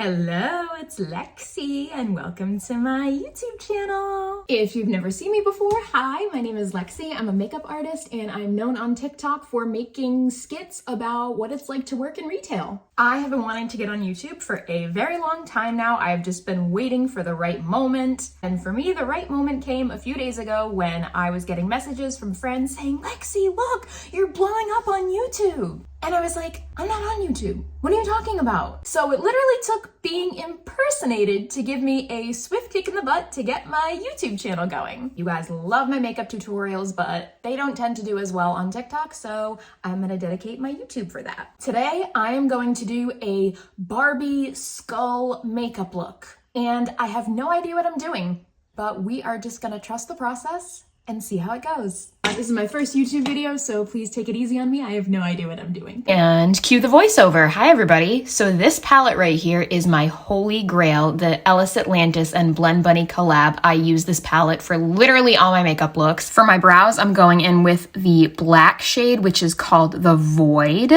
Hello, it's Lexy and welcome to my YouTube channel. If you've never seen me before, hi, my name is Lexy. I'm a makeup artist and I'm known on TikTok for making skits about what it's like to work in retail. I have been wanting to get on YouTube for a very long time now. I've just been waiting for the right moment. And for me, the right moment came a few days ago when I was getting messages from friends saying, Lexy, look, you're blowing up on YouTube. And I was like, I'm not on YouTube. What are you talking about? So it literally took being impersonated to give me a swift kick in the butt to get my YouTube channel going. You guys love my makeup tutorials, but they don't tend to do as well on TikTok, so I'm gonna dedicate my YouTube for that. Today, I am going to do a Barbie skull makeup look. And I have no idea what I'm doing, but we are just gonna trust the process and see how it goes. This is my first YouTube video, so please take it easy on me. I have no idea what I'm doing. And cue the voiceover. Hi, everybody. So this palette right here is my holy grail, the Ellis Atlantis and Blend Bunny collab. I use this palette for literally all my makeup looks. For my brows, I'm going in with the black shade, which is called The Void.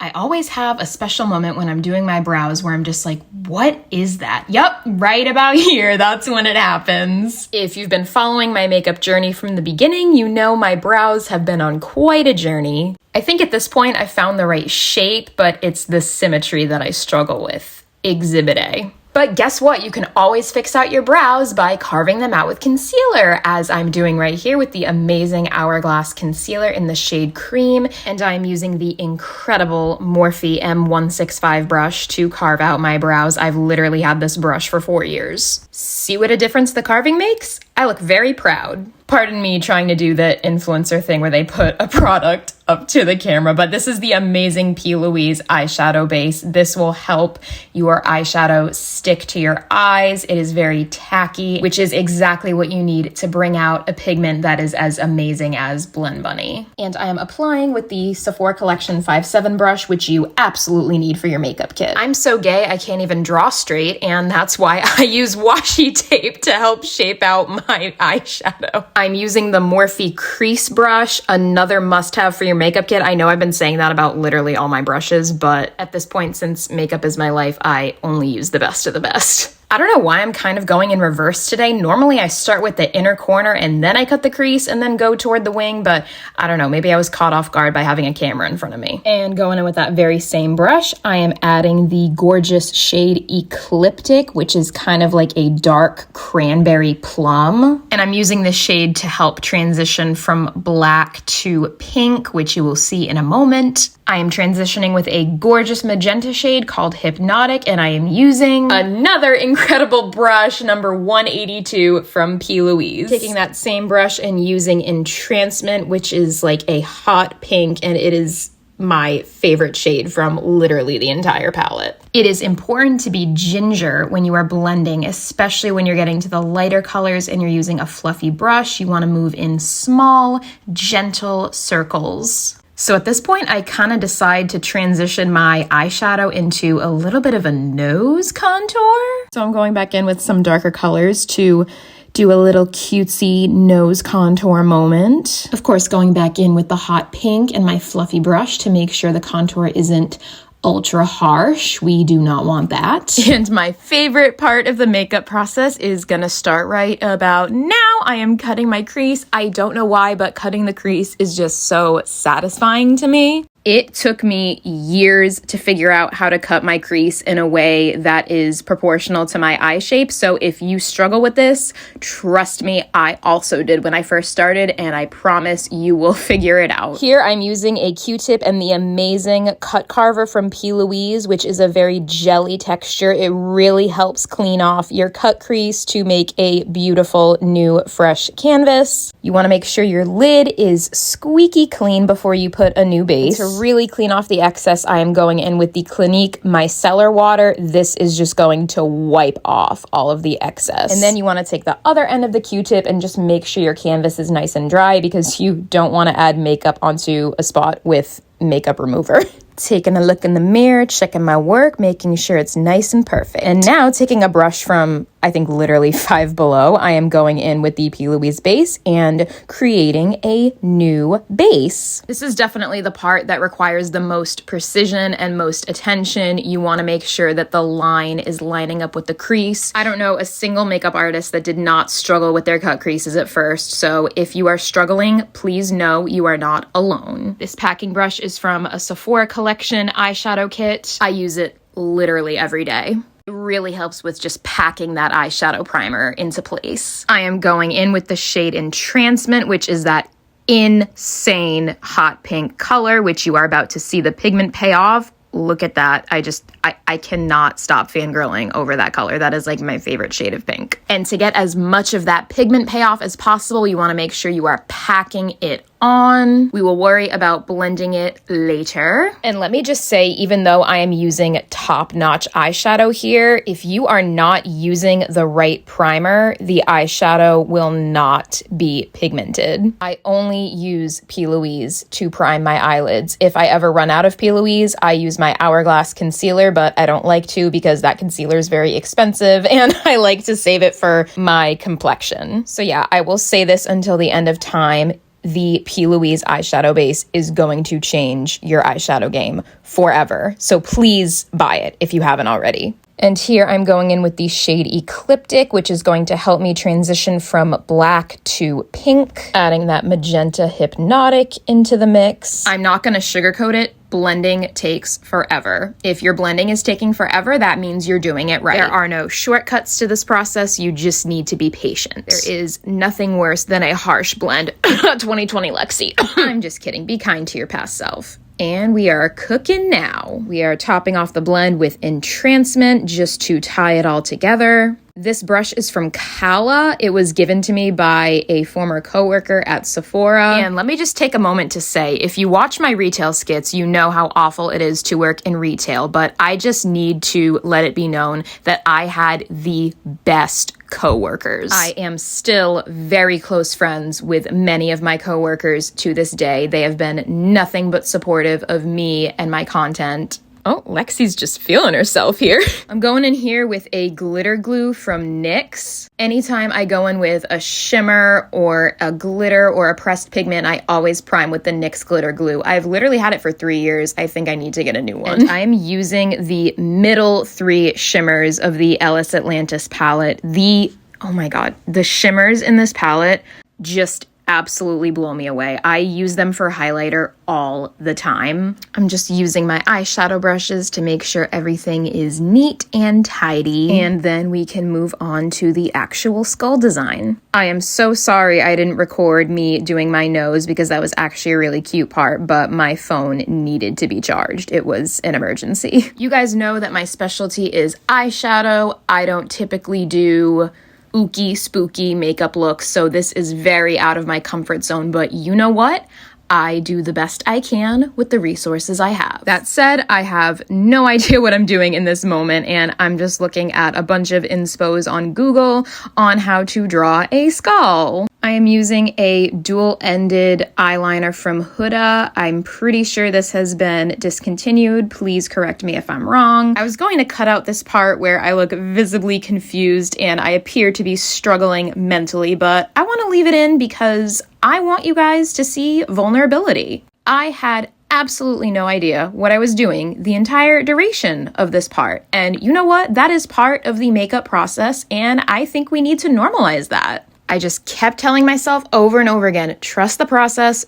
I always have a special moment when I'm doing my brows where I'm just like, what is that? Yup, right about here, that's when it happens. If you've been following my makeup journey from the beginning, you know my brows have been on quite a journey. I think at this point I found the right shape, but it's the symmetry that I struggle with. Exhibit A. But guess what? You can always fix out your brows by carving them out with concealer, as I'm doing right here with the amazing Hourglass concealer in the shade Cream. And I'm using the incredible Morphe M165 brush to carve out my brows. I've literally had this brush for 4 years. See what a difference the carving makes? I look very proud. Pardon me trying to do the influencer thing where they put a product up to the camera, but this is the amazing P. Louise eyeshadow base. This will help your eyeshadow stick to your eyes. It is very tacky, which is exactly what you need to bring out a pigment that is as amazing as Blend Bunny. And I am applying with the Sephora Collection 5'7" brush, which you absolutely need for your makeup kit. I'm so gay, I can't even draw straight, and that's why I use washi tape to help shape out my eyeshadow. I'm using the Morphe crease brush, another must-have for your makeup kit. I know I've been saying that about literally all my brushes, but at this point, since makeup is my life, I only use the best of the best. I don't know why I'm kind of going in reverse today. Normally I start with the inner corner and then I cut the crease and then go toward the wing, but I don't know, maybe I was caught off guard by having a camera in front of me. And going in with that very same brush, I am adding the gorgeous shade Ecliptic, which is kind of like a dark cranberry plum. And I'm using this shade to help transition from black to pink, which you will see in a moment. I am transitioning with a gorgeous magenta shade called Hypnotic, and I am using another incredible brush, number 182 from P. Louise. Taking that same brush and using Entrancement, which is like a hot pink, and it is my favorite shade from literally the entire palette. It is important to be ginger when you are blending, especially when you're getting to the lighter colors and you're using a fluffy brush. You want to move in small, gentle circles. So at this point, I kind of decide to transition my eyeshadow into a little bit of a nose contour. So I'm going back in with some darker colors to do a little cutesy nose contour moment. Of course, going back in with the hot pink and my fluffy brush to make sure the contour isn't ultra harsh. We do not want that. And my favorite part of the makeup process is gonna start right about now. I am cutting my crease. I don't know why, but cutting the crease is just so satisfying to me. It took me years to figure out how to cut my crease in a way that is proportional to my eye shape. So if you struggle with this, trust me, I also did when I first started, and I promise you will figure it out. Here I'm using a Q-tip and the amazing cut carver from P. Louise, which is a very jelly texture. It really helps clean off your cut crease to make a beautiful new fresh canvas. You want to make sure your lid is squeaky clean before you put a new base. To really clean off the excess, I am going in with the Clinique Micellar water. This is just going to wipe off all of the excess. And then you want to take the other end of the Q-tip and just make sure your canvas is nice and dry, because you don't want to add makeup onto a spot with makeup remover. taking a look in the mirror, checking my work, making sure it's nice and perfect. And now taking a brush from, I think, literally Five Below, I am going in with the P. Louise base and creating a new base. This is definitely the part that requires the most precision and most attention. You want to make sure that the line is lining up with the crease. I don't know a single makeup artist that did not struggle with their cut creases at first, so if you are struggling, please know you are not alone. This packing brush is from a Sephora collection eyeshadow kit. I use it literally every day. It really helps with just packing that eyeshadow primer into place. I am going in with the shade Entrancement, which is that insane hot pink color, which you are about to see the pigment pay off. Look at that. I cannot stop fangirling over that color. That is like my favorite shade of pink. And to get as much of that pigment payoff as possible, you want to make sure you are packing it on. We will worry about blending it later. And let me just say, even though I am using top-notch eyeshadow here, if you are not using the right primer, the eyeshadow will not be pigmented. I only use P. Louise to prime my eyelids. If I ever run out of P. Louise, I use my Hourglass concealer, but I don't like to because that concealer is very expensive and I like to save it for my complexion. So yeah, I will say this until the end of time. The P. Louise eyeshadow base is going to change your eyeshadow game forever. So please buy it if you haven't already. And here I'm going in with the shade Ecliptic, which is going to help me transition from black to pink, adding that magenta Hypnotic into the mix. I'm not going to sugarcoat it. Blending takes forever. If your blending is taking forever, that means you're doing it right. There are no shortcuts to this process. You just need to be patient. There is nothing worse than a harsh blend. 2020 Lexi. I'm just kidding. Be kind to your past self. And we are cooking now. We are topping off the blend with Entrancement just to tie it all together. This brush is from Kala. It was given to me by a former coworker at Sephora. And let me just take a moment to say, if you watch my retail skits, you know how awful it is to work in retail, but I just need to let it be known that I had the best coworkers. I am still very close friends with many of my coworkers to this day. They have been nothing but supportive of me and my content. Oh, Lexi's just feeling herself here. I'm going in here with a glitter glue from NYX. Anytime I go in with a shimmer or a glitter or a pressed pigment, I always prime with the NYX glitter glue. I've literally had it for 3 years. I think I need to get a new one. And I am using the middle 3 shimmers of the Ellis Atlantis palette. Oh my God, the shimmers in this palette just absolutely blow me away. I use them for highlighter all the time. I'm just using my eyeshadow brushes to make sure everything is neat and tidy. And then we can move on to the actual skull design. I am so sorry I didn't record me doing my nose because that was actually a really cute part, but my phone needed to be charged. It was an emergency. You guys know that my specialty is eyeshadow. I don't typically do ooky, spooky makeup looks, so this is very out of my comfort zone, but you know what? I do the best I can with the resources I have. That said, I have no idea what I'm doing in this moment, and I'm just looking at a bunch of inspos on Google on how to draw a skull. I am using a dual-ended eyeliner from Huda. I'm pretty sure this has been discontinued. Please correct me if I'm wrong. I was going to cut out this part where I look visibly confused and I appear to be struggling mentally, but I want to leave it in because I want you guys to see vulnerability. I had absolutely no idea what I was doing the entire duration of this part. And you know what? That is part of the makeup process, and I think we need to normalize that. I just kept telling myself over and over again, trust the process,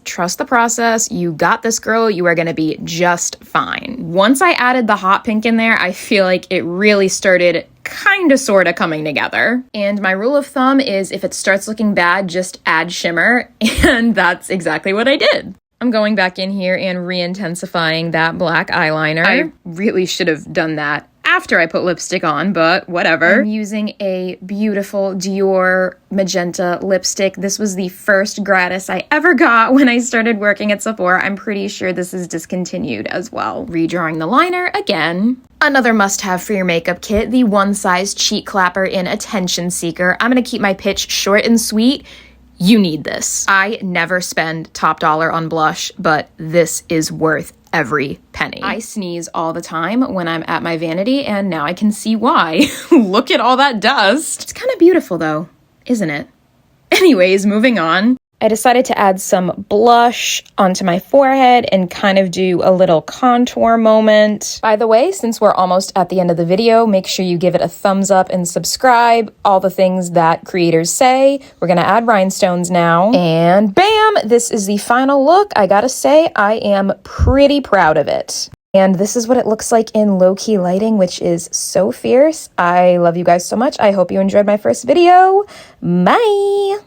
you got this, girl, you are gonna be just fine. Once I added the hot pink in there, I feel like it really started kinda sorta coming together. And my rule of thumb is if it starts looking bad, just add shimmer, and that's exactly what I did. I'm going back in here and re-intensifying that black eyeliner. I really should have done that after I put lipstick on, but whatever. I'm using a beautiful Dior magenta lipstick. This was the first gratis I ever got when I started working at Sephora. I'm pretty sure this is discontinued as well. Redrawing the liner again. Another must-have for your makeup kit, the One Size Cheek Clapper in Attention Seeker. I'm gonna keep my pitch short and sweet. You need this. I never spend top dollar on blush, but this is worth every penny. I sneeze all the time when I'm at my vanity, and now I can see why. Look at all that dust. It's kind of beautiful though, isn't it? Anyways, moving on. I decided to add some blush onto my forehead and kind of do a little contour moment. By the way, since we're almost at the end of the video, make sure you give it a thumbs up and subscribe. All the things that creators say. We're gonna add rhinestones now. And bam, this is the final look. I gotta say, I am pretty proud of it. And this is what it looks like in low-key lighting, which is so fierce. I love you guys so much. I hope you enjoyed my first video. Bye!